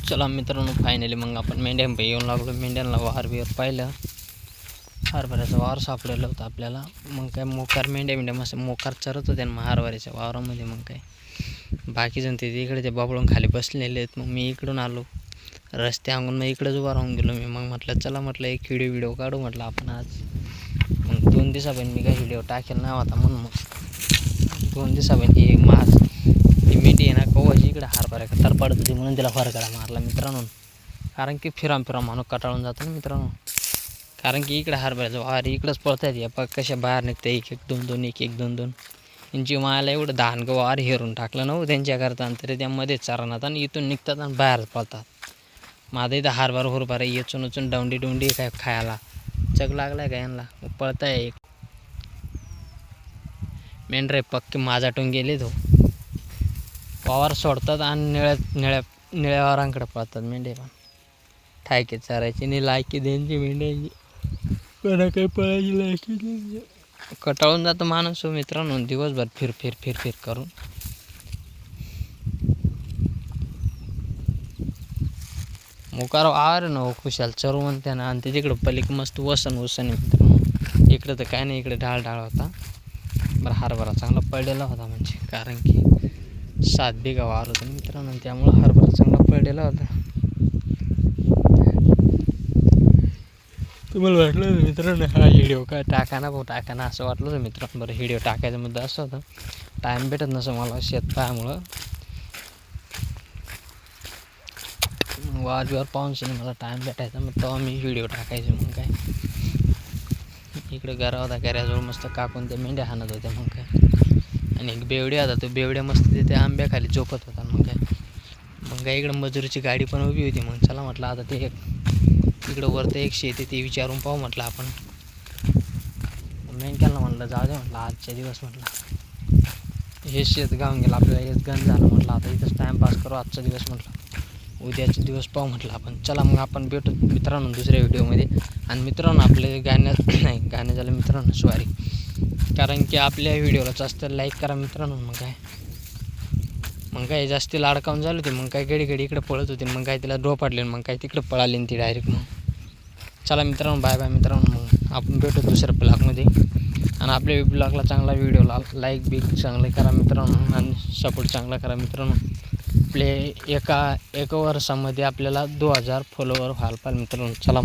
चला मित्रांनो, फायनली मग आपण मेंढ्या येऊन लागलो. मेंढ्यांना वार बिवर पाहिलं, हरभऱ्याचा वावर सापडलेलं होतं आपल्याला. मग काय मोकार मेंढ्या मस्त मोकार चरत होत्या मग हरभऱ्याच्या वावरामध्ये. मग काय बाकीजण ते इकडे ते बाबळून खाली बसलेले आहेत. मग मी इकडून आलो रस्त्याहून, मग इकडेच उभा राहून गेलो मी. मग म्हटलं चला, म्हटलं एक व्हिडिओ काढू म्हटलं आपण आज. मग 2 दिवसापर्यंत मी काही व्हिडिओ टाकेल नाही होता म्हणून मग 2 दिवसापर्यंत ही ही मेंढी आहे ना कवाची इकडे हरभऱ्या तर पडत होती म्हणून तिला फरकडा मारला मित्रांनो. कारण की फिरा माणूस कटाळून जातो ना मित्रांनो. कारण की इकडे हरभऱ्याचं वार इकडंच पळतात. या पग कशा बाहेर निघतं 1-1, 2-2, 1-1, 2-2. यांची मायाला एवढं दहान वार हेरून टाकलं नव्हतं त्यांच्याकरता, तरी त्यामध्ये चारणात आणि इथून निघतात आणि बाहेर पळतात. माझं इथं हरभरा येचून उचून डोंडी काय खायला चग लागलाय का यांना. पळताय एक मेंढरे पक्के माझाटून गेले तो वावर सोडतात आणि निळ्या वारांकडे पळतात मेंढे. पण ठायके चारायची नाही लायकी द्यांची मेंढ्यांची, कोणा काही पळायची लायकी द्यायची. कटाळून जातं माणूस मित्रांनो दिवसभर फिर करून. मोकार आर न खुशाल चरू म्हणते ना. आणि ते तिकडं पलीक मस्त वसन मित्रांनो. इकडं तर काय नाही, इकडे ढाळ होता. बरं हरभरा चांगला पडलेला होता म्हणजे, कारण की 7 बिघा वावर होता मित्रांनो, त्यामुळं हरभरा चांगला पडलेला होता. तुम्हाला वाटलं मित्रांनो हा व्हिडिओ काय टाकाना असं वाटलं होतं मित्रांनो. बरं व्हिडिओ टाकायचा मुद्दा असं होता, टाईम भेटत नसं मला शेतपायामुळं. वाजवर पाहूनशी मला टाईम भेटायचा, मग तेव्हा मी व्हिडिओ टाकायचे. मग काय इकडे घरा होता, घराजवळ मस्त काकून ते मेंढ्या हाणत होत्या. मग काय आणि एक बेवड्या होता, तो बेवड्या मस्त तिथे आंब्याखाली झोपत होता. मग काय इकडं मजुरीची गाडी पण उभी होती. मग चला म्हटलं आता ते इकडं वरतं एक शेत आहे ते विचारून पाहू म्हटलं आपण. मेंढ्याला म्हटलं जाऊ दे म्हटलं आजच्या दिवस म्हटलं हे शेत गावून गेलं आपल्याला, हेच गंज झालं म्हटलं. आता इथंच टाईमपास करू आजचा दिवस म्हटलं, उद्याचे दिवस पाहू म्हटलं आपण. चला मग आपण भेटू मित्रांनो दुसऱ्या व्हिडिओमध्ये. आणि मित्रांनो आपले गाणे झालं मित्रांनो सॉरी, कारण की आपल्या व्हिडिओला जास्त लाईक करा मित्रांनो. मग काय जास्ती लाडकावून झालं होते. मग काय घडी इकडे पळत होते. मग काय तिला ड्रॉप मग काय तिकडे पळाली ती डायरेक्ट. मग चला मित्रांनो बाय मित्रांनो. मग आपण भेटू दुसऱ्या ब्लॉगमध्ये. आणि आपल्या ब्लॉगला चांगला व्हिडिओला लाईक बिक चांगले करा मित्रांनो, आणि सपोर्ट चांगला करा मित्रांनो. आपले एका वर्षामध्ये आपल्याला 2000 फॉलोवर व्हायला पाहिजे मित्रांनो. चला.